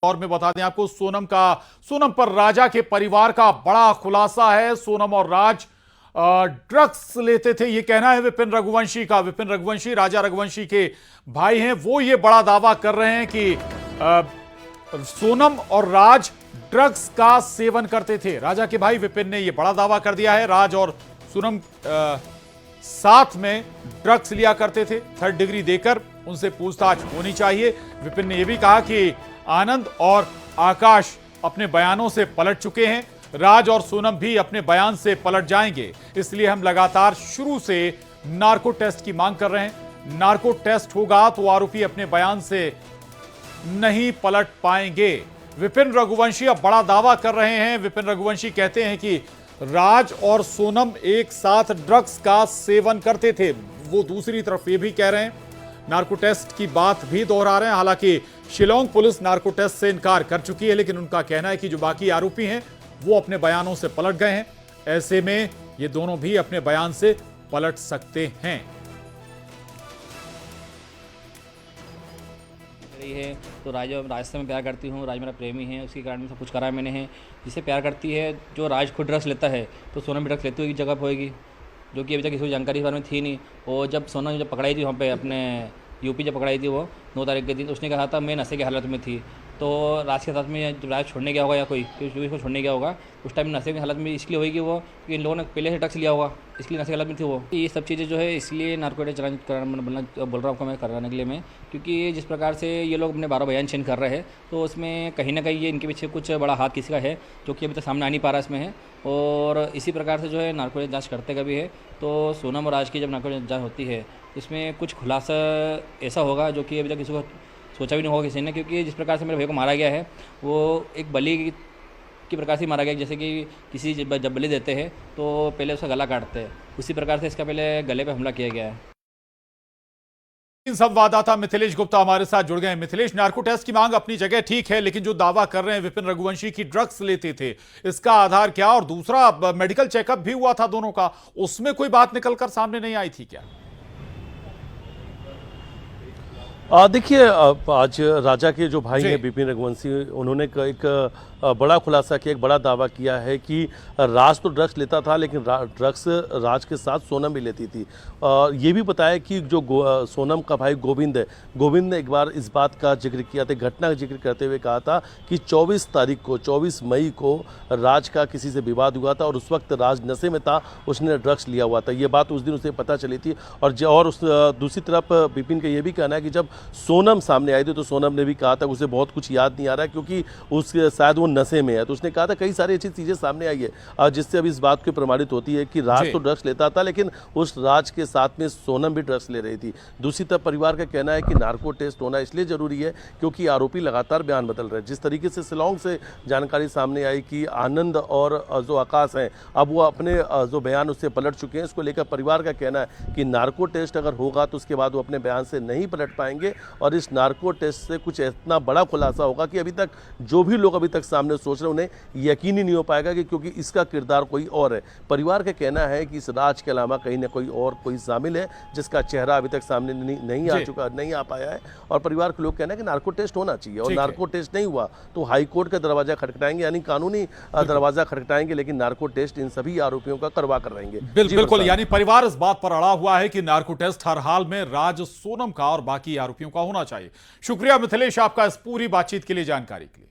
और में बता दें आपको सोनम पर राजा के परिवार का बड़ा खुलासा है। सोनम और राज ड्रग्स लेते थे, ये कहना है विपिन रघुवंशी का। विपिन रघुवंशी राजा रघुवंशी के भाई हैं। वो ये बड़ा दावा कर रहे हैं कि सोनम और राज ड्रग्स का सेवन करते थे। राजा के भाई विपिन ने यह बड़ा दावा कर दिया है। राज और सोनम साथ में ड्रग्स लिया करते थे। 3rd डिग्री देकर उनसे पूछताछ होनी चाहिए। विपिन ने यह भी कहा कि आनंद और आकाश अपने बयानों से पलट चुके हैं। राज और सोनम भी अपने बयान से पलट जाएंगे। इसलिए हम लगातार शुरू से नार्को टेस्ट की मांग कर रहे हैं। नार्को टेस्ट होगा तो आरोपी अपने बयान से नहीं पलट पाएंगे। विपिन रघुवंशी अब बड़ा दावा कर रहे हैं। विपिन रघुवंशी कहते हैं कि राज और सोनम एक साथ ड्रग्स का सेवन करते थे। वो दूसरी तरफ ये भी कह रहे हैं, नार्को टेस्ट की बात भी दोहरा रहे हैं। हालांकि शिलोंग पुलिस नार्को टेस्ट से इनकार कर चुकी है, लेकिन उनका कहना है कि जो बाकी आरोपी हैं वो अपने बयानों से पलट गए हैं। ऐसे में ये दोनों भी अपने बयान से पलट सकते हैं। है तो राज से मैं प्यार करती हूँ। राज मेरा प्रेमी है, उसके कारण सब कुछ करा मैंने है। जिसे प्यार करती है, जो राज खुद ड्रग्स लेता है तो सोनम भी ड्रग्स लेती हुई जगह पर होगी, जो कि अभी तक किसी को जानकारी इस बारे में थी नहीं। और जब सोनम जब पकड़ाई थी वहाँ पे अपने यूपी जब पकड़ाई थी वो 9 तारीख के दिन, उसने कहा था मैं नशे की हालत में थी। तो राज के साथ में जब राज छोड़ने गया होगा या कोई को छोड़ने गया होगा, उस टाइम नशे की हालत में इसलिए हुई कि वो कि इन लोगों ने पहले से ड्रग्स लिया होगा, इसलिए नशे की हालत में थी वो। ये सब चीज़ें जो है इसलिए नार्कोटिक चलान बोल रहा हूँ आपको मैं करवाने के लिए मैं, क्योंकि जिस प्रकार से ये लोग अपने 12 बयान चेंज कर रहे हैं तो उसमें कहीं ना कहीं ये इनके पीछे कुछ बड़ा हाथ किसी का है, जो कि अभी तक सामने आ नहीं पा रहा इसमें है। और इसी प्रकार से जो है नार्कोटिक जाँच करते कभी है तो सोनम और राज की जब नार्कोटिक जाँच होती है इसमें कुछ खुलासा ऐसा होगा जो कि अभी तक किसी को सोचा भी नहीं होगा किसी ने, क्योंकि जिस प्रकार से मेरे भाई को मारा गया है वो एक बलि की प्रकार से मारा गया। जैसे कि किसी जब बलि देते हैं तो पहले उसका गला काटते हैं, उसी प्रकार से इसका पहले गले पे हमला किया गया है। संवाददाता मिथिलेश गुप्ता हमारे साथ जुड़ गए। मिथिलेश, नार्को टेस्ट की मांग अपनी जगह ठीक है, लेकिन जो दावा कर रहे हैं विपिन रघुवंशी की ड्रग्स लेते थे, इसका आधार क्या? और दूसरा मेडिकल चेकअप भी हुआ था दोनों का, उसमें कोई बात निकलकर सामने नहीं आई थी क्या? देखिए, आज राजा के जो भाई हैं विपिन रघुवंशी, उन्होंने एक बड़ा खुलासा किया, एक बड़ा दावा किया है कि राज तो ड्रग्स लेता था, लेकिन ड्रग्स राज के साथ सोनम भी लेती थी। ये भी बताया कि जो सोनम का भाई गोविंद है, गोविंद ने एक बार इस बात का जिक्र किया था, घटना का जिक्र करते हुए कहा था कि 24 मई को राज का किसी से विवाद हुआ था और उस वक्त राज नशे में था, उसने ड्रग्स लिया हुआ था। ये बात उस दिन उसे पता चली थी। और उस दूसरी तरफ विपिन का ये भी कहना है कि जब सोनम सामने आई थी तो सोनम ने भी कहा था उसे बहुत कुछ याद नहीं आ रहा है, क्योंकि उसके शायद वो नशे में है। तो उसने कहा था कई सारी अच्छी चीज़ें सामने आई है, जिससे अब इस बात को प्रमाणित होती है कि राज तो ड्रग्स लेता था, लेकिन उस राज के साथ में सोनम भी ड्रग्स ले रही थी। दूसरी तरफ परिवार का कहना है कि नार्को टेस्ट होना इसलिए जरूरी है क्योंकि आरोपी लगातार बयान बदल रहे हैं। जिस तरीके से शिलोंग से जानकारी सामने आई कि आनंद और जो आकाश हैं, अब वो अपने जो बयान उससे पलट चुके हैं, इसको लेकर परिवार का कहना है कि नार्को टेस्ट अगर होगा तो उसके बाद वो अपने बयान से नहीं पलट पाएंगे और इस नार्को टेस्ट से कुछ इतना बड़ा खुलासा होगा कि अभी तक जो भी लोग अभी तक सामने सोच रहे हैं उन्हें यकीन ही नहीं हो पाएगा कि क्योंकि इसका किरदार कोई और है। परिवार का कहना है कि इस राज के अलावा कहीं ना कोई शामिल है जिसका चेहरा अभी तक सामने नहीं आ पाया है। और परिवार के लोग कहना है कि नार्को टेस्ट होना चाहिए और नार्को टेस्ट नहीं हुआ तो हाई कोर्ट का दरवाजा खटखटाएंगे, यानी कानूनी दरवाजा खटखटाएंगे, लेकिन नार्को टेस्ट इन सभी आरोपियों का करवा कर रहेंगे। बिल्कुल, यानी परिवार इस बात पर अड़ा हुआ है कि नार्को टेस्ट हर हाल में राज, सोनम का और बाकी आरोपियों का होना चाहिए। शुक्रिया मिथिलेश आपका इस पूरी बातचीत के लिए, जानकारी के लिए।